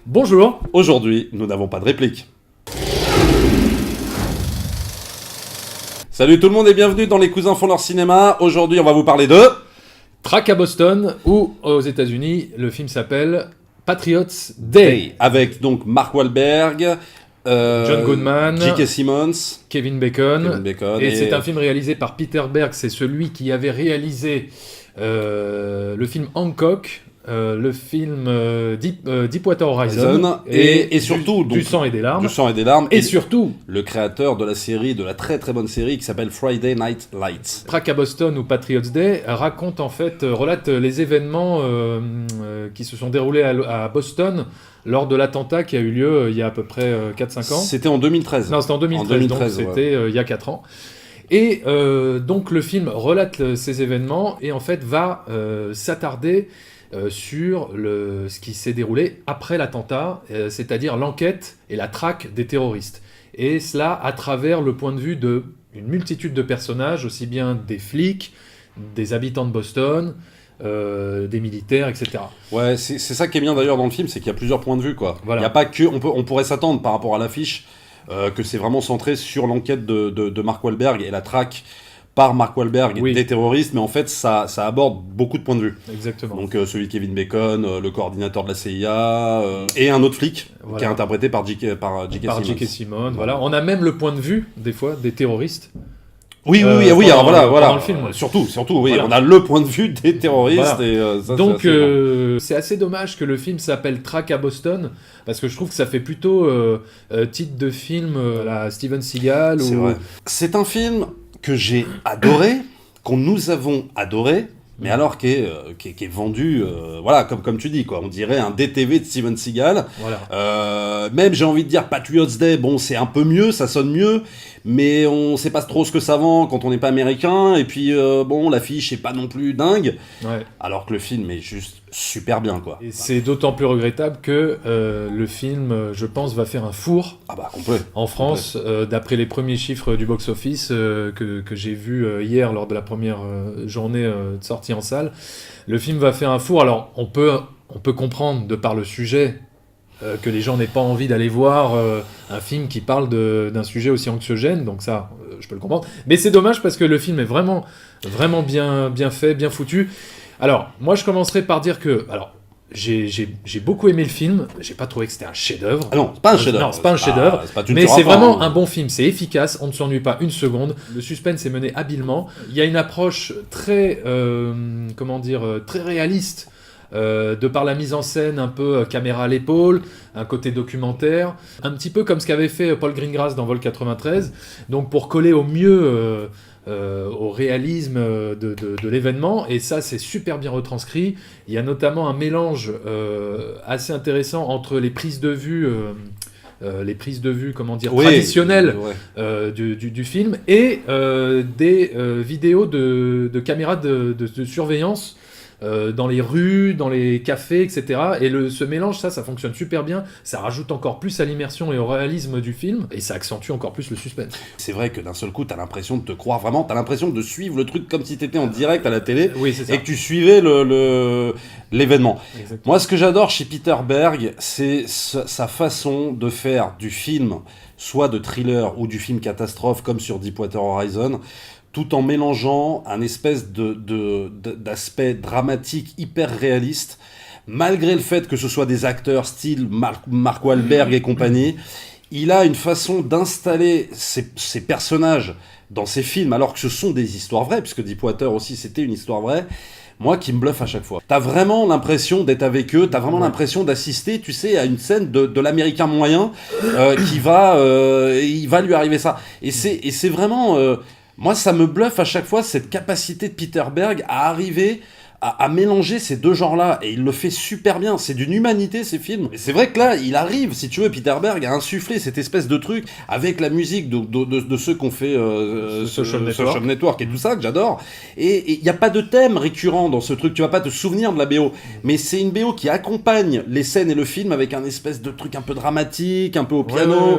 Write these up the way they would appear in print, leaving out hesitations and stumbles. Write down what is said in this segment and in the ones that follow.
Bonjour. Aujourd'hui, nous n'avons pas de réplique. Salut tout le monde et bienvenue dans Les Cousins font leur cinéma. Aujourd'hui, on va vous parler de... Track à Boston, ou aux États-Unis, le film s'appelle Patriots Day. Avec donc Mark Wahlberg, John Goodman, J.K. Simmons, Kevin Bacon. et C'est un film réalisé par Peter Berg. C'est celui qui avait réalisé le film Hancock, le film Deepwater Horizon, et surtout du sang et des larmes. Du sang et des larmes. Et surtout, le créateur de la série, de la très très bonne série qui s'appelle Friday Night Lights. Track à Boston ou Patriots Day relate les événements qui se sont déroulés à Boston lors de l'attentat qui a eu lieu il y a à peu près 4-5 ans. C'était en 2013. Non, c'était en 2013, donc c'était il y a 4 ans. Et donc le film relate ces événements et en fait va s'attarder sur ce qui s'est déroulé après l'attentat, c'est-à-dire l'enquête et la traque des terroristes. Et cela à travers le point de vue d'une multitude de personnages, aussi bien des flics, des habitants de Boston, des militaires, etc. Ouais, c'est ça qui est bien d'ailleurs dans le film, c'est qu'il y a plusieurs points de vue, quoi. Voilà. Il y a pas que... On pourrait s'attendre par rapport à l'affiche que c'est vraiment centré sur l'enquête de Mark Wahlberg et la traque par Mark Wahlberg des terroristes, mais en fait ça aborde beaucoup de points de vue. Exactement. Donc celui de Kevin Bacon, le coordinateur de la CIA, et un autre flic qui est interprété par J.K. Simmons. Voilà. On a même le point de vue, des fois, des terroristes. Oui, alors voilà. Dans le film, ouais. Surtout, oui, voilà. On a le point de vue des terroristes. Voilà. Et, ça, donc, c'est assez dommage que le film s'appelle Track à Boston, parce que je trouve que ça fait plutôt titre de film à la Steven Seagal. C'est vrai. C'est un film que j'ai adoré, qu'on nous avons adoré, mais alors qui est vendu, voilà, comme tu dis, quoi. On dirait un DTV de Steven Seagal. Voilà. Même, j'ai envie de dire, Patriots Day, bon, c'est un peu mieux, ça sonne mieux, mais on sait pas trop ce que ça vend quand on n'est pas américain, et puis, bon, l'affiche est pas non plus dingue, alors que le film est juste super bien, quoi. Et c'est d'autant plus regrettable que le film, je pense, va faire un four complet. En France, d'après les premiers chiffres du box-office que j'ai vu hier lors de la première journée de sortie en salle. Le film va faire un four. Alors, on peut comprendre, de par le sujet, que les gens n'aient pas envie d'aller voir un film qui parle d'un sujet aussi anxiogène, donc ça, je peux le comprendre. Mais c'est dommage parce que le film est vraiment, vraiment bien fait, bien foutu. Alors, moi, je commencerai par dire que... Alors, j'ai beaucoup aimé le film, j'ai pas trouvé que c'était un chef-d'œuvre. Ah non, c'est pas un chef-d'œuvre. Non, c'est pas un chef-d'œuvre, mais c'est vraiment un bon film, c'est efficace, on ne s'ennuie pas une seconde, le suspense est mené habilement, il y a une approche très, très réaliste, de par la mise en scène un peu caméra à l'épaule, un côté documentaire, un petit peu comme ce qu'avait fait Paul Greengrass dans Vol 93, donc pour coller au mieux... au réalisme de l'événement, et ça c'est super bien retranscrit. Il y a notamment un mélange assez intéressant entre les prises de vue traditionnelles du film et des vidéos de caméras de surveillance dans les rues, dans les cafés, etc. Et ce mélange, ça fonctionne super bien. Ça rajoute encore plus à l'immersion et au réalisme du film, et ça accentue encore plus le suspense. C'est vrai que d'un seul coup, t'as l'impression de te croire vraiment, t'as l'impression de suivre le truc comme si t'étais en direct à la télé, et que tu suivais l'événement. Exactement. Moi, ce que j'adore chez Peter Berg, c'est sa façon de faire du film, soit de thriller ou du film catastrophe, comme sur Deepwater Horizon, tout en mélangeant un espèce d'aspect dramatique hyper réaliste, malgré le fait que ce soit des acteurs style Mark Wahlberg et compagnie. Il a une façon d'installer ces personnages dans ses films, alors que ce sont des histoires vraies, puisque Deepwater aussi c'était une histoire vraie, moi qui me bluffe à chaque fois. T'as vraiment l'impression d'être avec eux, t'as vraiment l'impression d'assister, tu sais, à une scène de l'américain moyen il va lui arriver ça. Et c'est vraiment... moi, ça me bluffe à chaque fois, cette capacité de Peter Berg à arriver à mélanger ces deux genres-là, et il le fait super bien. C'est d'une humanité, ces films. Et c'est vrai que là, il arrive, si tu veux, Peter Berg, à insuffler cette espèce de truc avec la musique de ceux qu'on fait Social Network et tout ça, que j'adore. Et il n'y a pas de thème récurrent dans ce truc, tu vas pas te souvenir de la BO, mais c'est une BO qui accompagne les scènes et le film avec un espèce de truc un peu dramatique, un peu au piano,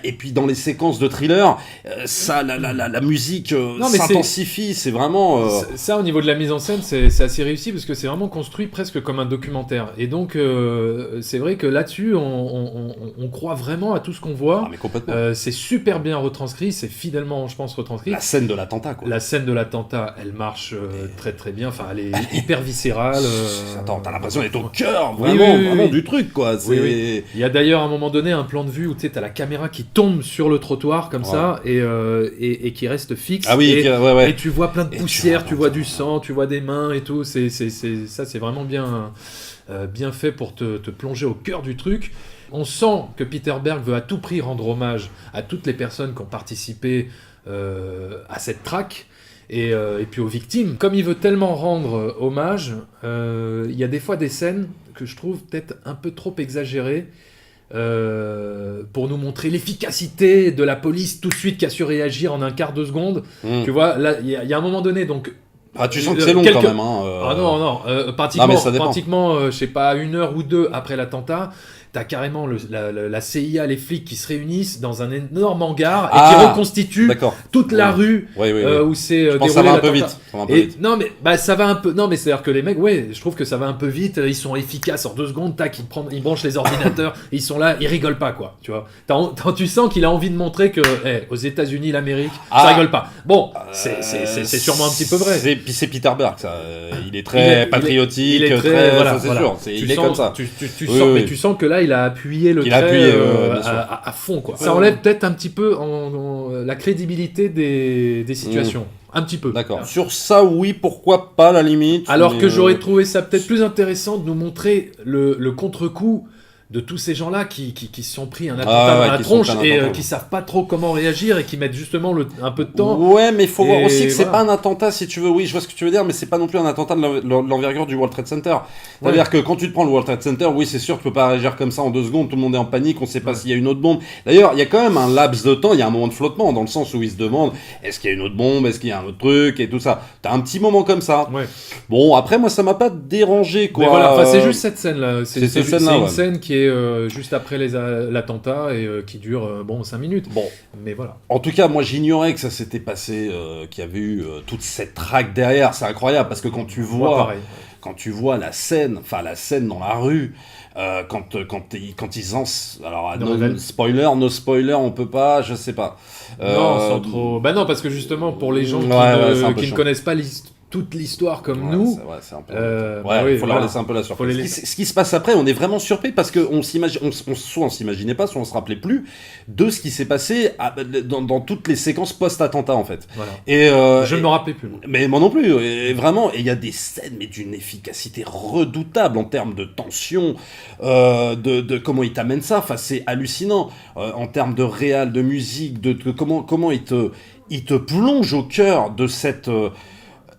et puis dans les séquences de thriller, la musique s'intensifie, c'est vraiment... Ça, au niveau de la mise en scène, c'est assez assez réussi parce que c'est vraiment construit presque comme un documentaire. Et donc, c'est vrai que là-dessus, on croit vraiment à tout ce qu'on voit. Ah, mais complètement. C'est super bien retranscrit, c'est fidèlement, je pense, retranscrit. La scène de l'attentat, quoi. La scène de l'attentat, elle marche très très bien. Enfin, elle est hyper viscérale. Attends, t'as l'impression d'être au cœur, vraiment du truc, quoi. Oui. Il y a d'ailleurs à un moment donné un plan de vue où tu sais, t'as la caméra qui tombe sur le trottoir comme ça et qui reste fixe. Ah oui, et tu vois plein de poussière, tu vois du sang, tu vois des mains et tout. Ça, c'est vraiment bien fait pour te plonger au cœur du truc. On sent que Peter Berg veut à tout prix rendre hommage à toutes les personnes qui ont participé à cette traque et puis aux victimes. Comme il veut tellement rendre hommage, il y a des fois des scènes que je trouve peut-être un peu trop exagérées pour nous montrer l'efficacité de la police tout de suite qui a su réagir en un quart de seconde. Tu vois, là, il y a un moment donné, donc... Ah, tu sens que c'est long quand même. Ah non, pratiquement, je sais pas, 1 heure ou 2 après l'attentat, t'as carrément la CIA, les flics qui se réunissent dans un énorme hangar et qui reconstituent toute la rue où c'est déroulé ça va un peu l'attentat. vite. Non mais ça va un peu. Non mais c'est à dire que les mecs, je trouve que ça va un peu vite. Ils sont efficaces en 2 secondes. Tac, ils branchent les ordinateurs. Ils sont là, ils rigolent pas quoi. Tu vois. Tu sens qu'il a envie de montrer que aux États-Unis, l'Amérique, ça rigole pas. Bon, c'est sûrement un petit peu vrai. Puis c'est Peter Berg, ça. Il est très patriotique, il est très. Voilà, c'est sûr. Il est comme ça. Mais tu sens que là, il a appuyé le trait à fond quoi. Ça enlève peut-être un petit peu la crédibilité des situations. Un petit peu. D'accord. Sur ça, oui, pourquoi pas, la limite. Alors que j'aurais trouvé ça peut-être plus intéressant de nous montrer le contre-coup de tous ces gens-là qui se sont pris un attentat dans la tronche et qui savent pas trop comment réagir et qui mettent justement un peu de temps. Ouais, mais il faut voir aussi que c'est pas un attentat, si tu veux. Oui, je vois ce que tu veux dire, mais c'est pas non plus un attentat de l'envergure du World Trade Center. C'est-à-dire que quand tu te prends le World Trade Center, oui, c'est sûr, tu peux pas réagir comme ça en 2 secondes, tout le monde est en panique, on sait pas s'il y a une autre bombe. D'ailleurs, il y a quand même un laps de temps, il y a un moment de flottement, dans le sens où ils se demandent est-ce qu'il y a une autre bombe, est-ce qu'il y a un autre truc, et tout ça. T'as un petit moment comme ça. Ouais. Bon, après, moi, ça m'a pas dérangé, quoi. Mais voilà, c'est juste cette scène-là. C'est une scène qui est juste après l'attentat et qui dure 5 minutes. Bon, mais voilà. En tout cas, moi j'ignorais que ça s'était passé, qu'il y avait eu toute cette traque derrière. C'est incroyable parce que quand tu vois la scène dans la rue, quand ils en... Alors, no spoiler, on peut pas, je sais pas. Non, sans trop... Bah non, parce que justement, pour les gens qui ne connaissent pas toute l'histoire comme nous. C'est un peu... il faut leur laisser un peu la surprise. Ce qui se passe après, on est vraiment surpris parce que soit on s'imaginait pas, soit on se rappelait plus de ce qui s'est passé dans toutes les séquences post-attentat en fait. Voilà. Et je ne me rappelais plus. Mais moi non plus. Et vraiment, il y a des scènes mais d'une efficacité redoutable en termes de tension, de comment ils t'amènent ça. Enfin, c'est hallucinant en termes de réal, de musique, de comment ils te plongent au cœur de cette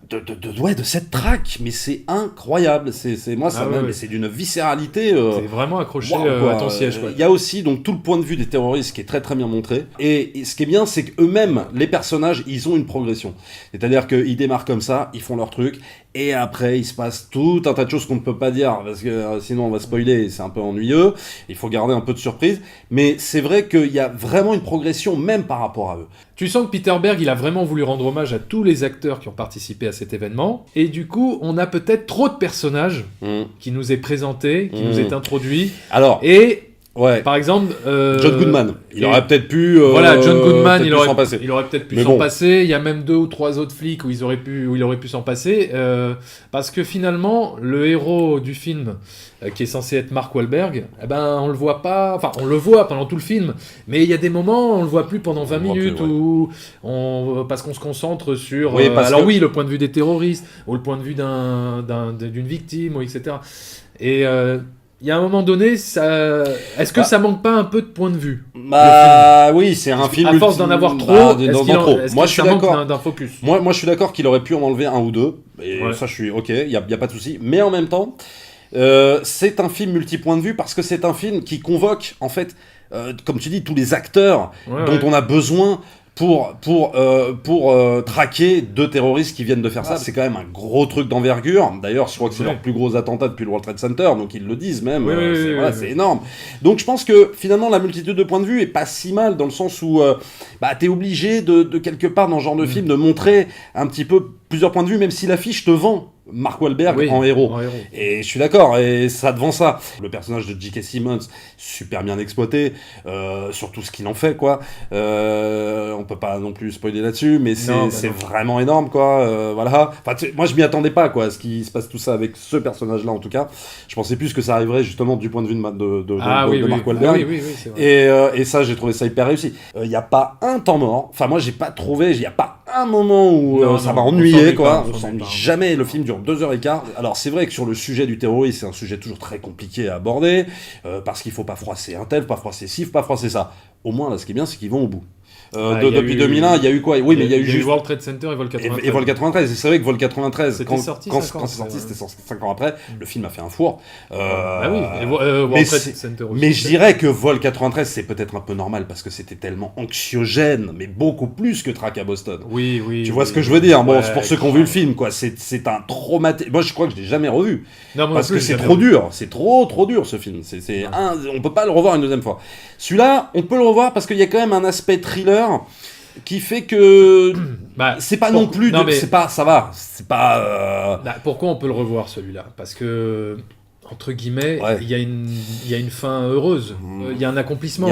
de cette traque, mais c'est incroyable. C'est d'une viscéralité. C'est vraiment accroché à ton siège. Il y a aussi donc tout le point de vue des terroristes qui est très très bien montré. Et ce qui est bien, c'est qu'eux-mêmes, les personnages, ils ont une progression. C'est-à-dire qu'ils démarrent comme ça, ils font leur truc. Et après, il se passe tout un tas de choses qu'on ne peut pas dire, parce que sinon on va spoiler et c'est un peu ennuyeux. Il faut garder un peu de surprise. Mais c'est vrai qu'il y a vraiment une progression, même par rapport à eux. Tu sens que Peter Berg, il a vraiment voulu rendre hommage à tous les acteurs qui ont participé à cet événement. Et du coup, on a peut-être trop de personnages qui nous est présentés, qui nous est introduit. Alors... Ouais. Par exemple, John Goodman, il aurait peut-être pu. John Goodman, il aurait peut-être pu s'en passer. Il y a même 2 ou 3 autres flics où il aurait pu s'en passer, parce que finalement, le héros du film, qui est censé être Mark Wahlberg, on le voit pas. Enfin, on le voit pendant tout le film, mais il y a des moments, on le voit plus pendant 20 minutes parce qu'on se concentre sur. Le point de vue des terroristes ou le point de vue d'une victime, etc. Et il y a un moment donné, est-ce que ça manque pas un peu de point de vue? Oui, c'est un film. À force d'en avoir trop, moi je suis d'accord. D'un focus. Moi je suis d'accord qu'il aurait pu en enlever 1 ou 2. Et ça, je suis ok. Il y a pas de souci. Mais en même temps, c'est un film multi-point de vue parce que c'est un film qui convoque en fait, comme tu dis, tous les acteurs dont on a besoin. Pour traquer 2 terroristes qui viennent de faire ça. C'est quand même un gros truc d'envergure. D'ailleurs, je crois que c'est leur plus gros attentat depuis le World Trade Center, donc ils le disent même. C'est énorme. Donc je pense que finalement la multitude de points de vue est pas si mal, dans le sens où t'es obligé de quelque part dans ce genre de film de montrer un petit peu plusieurs points de vue, même si l'affiche te vend Mark Wahlberg Oui, en héros. en héros. Et je suis d'accord, et ça devant ça. Le personnage de J.K. Simmons, super bien exploité, sur tout ce qu'il en fait, quoi. On peut pas non plus spoiler là-dessus, mais c'est vraiment énorme, quoi. Voilà. Enfin, moi, je m'y attendais pas, quoi, à ce qui se passe tout ça avec ce personnage-là, en tout cas. Je pensais plus que ça arriverait justement du point de vue de Mark Wahlberg. Oui, c'est vrai. Et ça, j'ai trouvé ça hyper réussi. Il n'y a pas un temps mort. Enfin, moi, j'ai pas trouvé, il n'y a pas un moment où ça m'a ennuyé, quoi. On s'ennuie jamais. Le film dure 2h15. Alors, c'est vrai que sur le sujet du terrorisme, c'est un sujet toujours très compliqué à aborder, parce qu'il faut pas froisser un tel, pas froisser ci, pas froisser ça. Au moins, là, ce qui est bien, c'est qu'ils vont au bout. Depuis 2001, il y a eu quoi? Oui, mais il y a eu juste World Trade Center et Vol 93. Et Vol 93, et c'est vrai que Vol 93, quand c'est sorti, c'était 5 ans après, le film a fait un four. World Trade Center aussi. Mais je dirais que Vol 93, c'est peut-être un peu normal, parce que c'était tellement anxiogène, mais beaucoup plus que Track à Boston. Oui. Tu vois ce que je veux dire? Bon, c'est pour ceux qui ont vu le film, quoi. C'est un traumatisme. Moi, je crois que je l'ai jamais revu. Non, parce que c'est trop dur. C'est trop dur, ce film. On peut pas le revoir une deuxième fois. Celui-là, on peut le revoir parce qu'il y a quand même un aspect thriller qui fait que c'est pas non plus c'est pas ça va, c'est pas pourquoi on peut le revoir celui-là? Parce que entre guillemets, il y a une fin heureuse, il y a un accomplissement. Il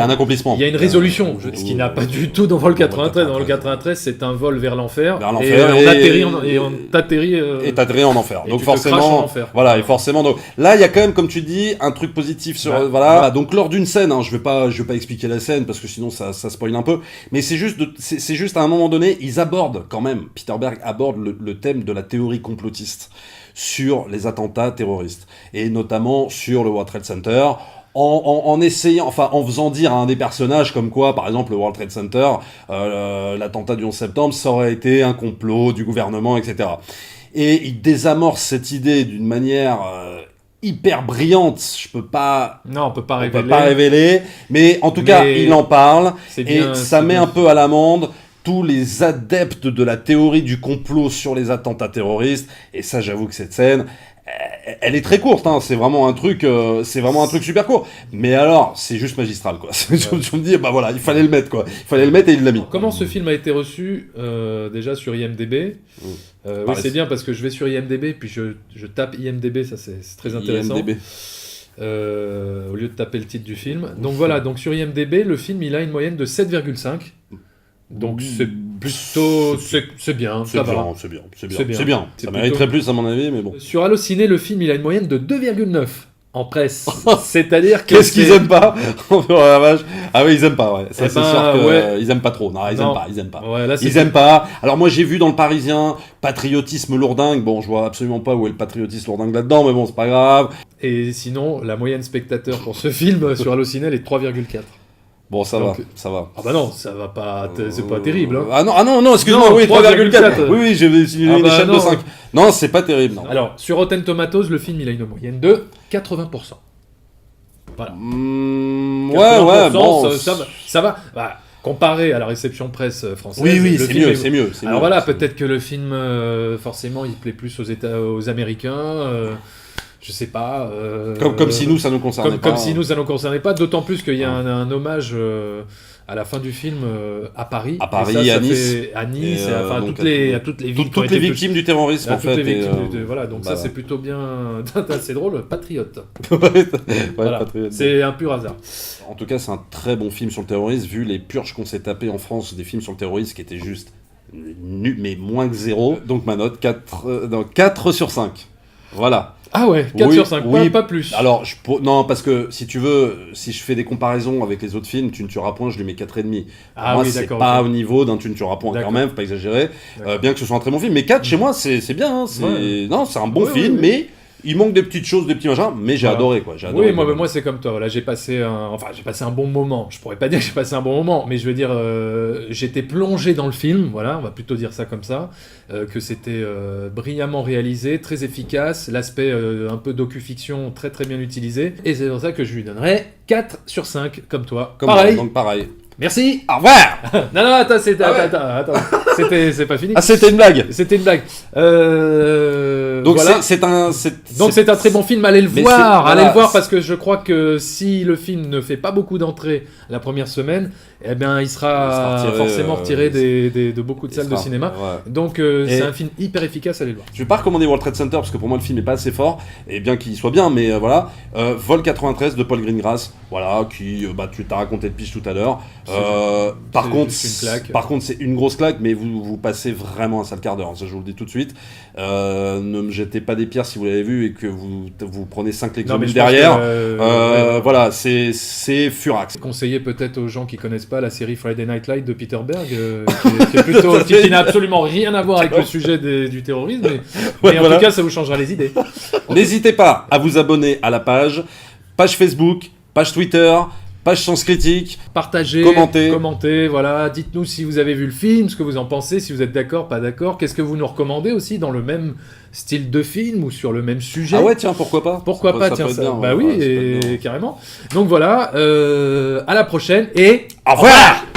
y a une résolution, ce qui n'a pas du tout dans Vol 93. Dans Vol 93, c'est un vol vers l'enfer. Et on t'atterrit en enfer. Et donc tu forcément, te craches en enfer. Voilà, et forcément, donc là, il y a quand même, comme tu dis, un truc positif sur voilà. Donc lors d'une scène, je vais pas expliquer la scène parce que sinon ça spoil un peu. Mais c'est juste à un moment donné, ils abordent quand même. Peter Berg aborde le thème de la théorie complotiste sur les attentats terroristes, et notamment sur le World Trade Center, en essayant, enfin en faisant dire à un des personnages comme quoi, par exemple, le World Trade Center, l'attentat du 11 septembre, ça aurait été un complot du gouvernement, etc. Et il désamorce cette idée d'une manière hyper brillante. On peut pas révéler, mais en tout cas, il en parle, et ça met un peu à l'amende tous les adeptes de la théorie du complot sur les attentats terroristes. Et ça, j'avoue que cette scène, elle est très courte, hein. C'est vraiment un truc super court. Mais alors, c'est juste magistral, quoi. Je me dis, voilà, il fallait le mettre, quoi. Il fallait le mettre, et il l'a mis. Comment ce film a été reçu déjà sur IMDb? Oui, c'est bien parce que je vais sur IMDb, puis je tape IMDb, ça c'est très intéressant. IMDb. Au lieu de taper le titre du film. Donc voilà, donc sur IMDb, le film il a une moyenne de 7,5. Donc c'est plutôt c'est bien, ça va. C'est bien. Ça mériterait plus à mon avis, mais bon. Sur Allociné, le film il a une moyenne de 2,9 en presse. C'est-à-dire que qu'est-ce qu'ils aiment pas? Oh la vache. Ah oui, ils aiment pas, ouais. Ça c'est sûr que ils aiment pas trop. Non, ils aiment pas. Ouais, là, ils aiment pas. Alors moi j'ai vu dans Le Parisien patriotisme lourdingue. Bon, je vois absolument pas où est le patriotisme lourdingue là-dedans, mais bon, c'est pas grave. Et sinon, la moyenne spectateur pour ce film sur Allociné, elle est 3,4. Bon, ça va. Ah bah non, ça va pas, c'est pas terrible. Hein. Ah non, excuse-moi, oui, 3,4. Oui, j'ai une échelle de 5. Non, c'est pas terrible. Non. Alors, sur Rotten Tomatoes, le film, il a une moyenne de 80%. Voilà. Bon. Ça va. Bah, comparé à la réception presse française. Oui, c'est mieux. Alors voilà, peut-être que le film, forcément, il plaît plus aux Américains. Je sais pas. Comme si nous, ça nous concernait pas. Comme si nous, ça nous concernait pas. D'autant plus qu'il y a un hommage à la fin du film à Paris. À Paris, à Nice. À Nice, à toutes les villes. Toutes les victimes du terrorisme, en fait. Voilà, donc ça, c'est plutôt bien. C'est drôle, patriote. Voilà. Patriote. C'est un pur hasard. En tout cas, c'est un très bon film sur le terrorisme, vu les purges qu'on s'est tapées en France des films sur le terrorisme qui étaient juste nuls, mais moins que 0. Donc ma note, 4 sur 5. Voilà. Ah ouais, 4 sur 5, pas plus. Alors, non, parce que si tu veux, si je fais des comparaisons avec les autres films, Tu ne tueras point, je lui mets 4,5. Moi, c'est pas au niveau d'un Tu ne tueras point quand même, faut pas exagérer. Bien que ce soit un très bon film. Mais 4, chez moi, c'est bien. Hein, non, c'est un bon film, mais il manque des petites choses, des petits machins, mais j'ai adoré, quoi. Moi c'est comme toi. Voilà, j'ai passé un bon moment. Je pourrais pas dire que j'ai passé un bon moment, mais je veux dire, j'étais plongé dans le film. Voilà, on va plutôt dire ça comme ça. Que c'était brillamment réalisé, très efficace, l'aspect un peu docu-fiction très très bien utilisé. Et c'est pour ça que je lui donnerais 4 sur 5, comme toi. Pareil. Donc pareil. Merci. Au revoir. Non, attends, c'est pas fini. Ah, c'était une blague. C'était une blague. Donc voilà. c'est un très bon film. Allez le voir. Voilà, allez le voir parce que je crois que si le film ne fait pas beaucoup d'entrées la première semaine, eh bien il sera forcément retiré de beaucoup de salles de cinéma. Ouais. Donc c'est un film hyper efficace. Allez le voir. Je vais pas recommander World Trade Center parce que pour moi le film est pas assez fort et bien qu'il soit bien, mais voilà. Vol 93 de Paul Greengrass, voilà, qui tu t'as raconté le pitch tout à l'heure. Par contre, c'est une grosse claque, mais vous passez vraiment un sale quart d'heure. Ça, je vous le dis tout de suite. Ne me jetez pas des pierres si vous l'avez vu et que vous prenez 5 Lexomil derrière. Voilà, c'est furax. Conseiller peut-être aux gens qui connaissent pas la série Friday Night Lights de Peter Berg, qui est plutôt qui n'a absolument rien à voir avec le sujet du terrorisme, mais en tout cas, ça vous changera les idées. N'hésitez pas à vous abonner à la page Facebook, page Twitter, page Sens Critique, partagez, commentez, voilà, dites-nous si vous avez vu le film, ce que vous en pensez, si vous êtes d'accord, pas d'accord, qu'est-ce que vous nous recommandez aussi dans le même style de film ou sur le même sujet. Ah ouais, tiens, pourquoi pas. Tiens, ça. Bah oui, carrément. Donc voilà, à la prochaine et au revoir.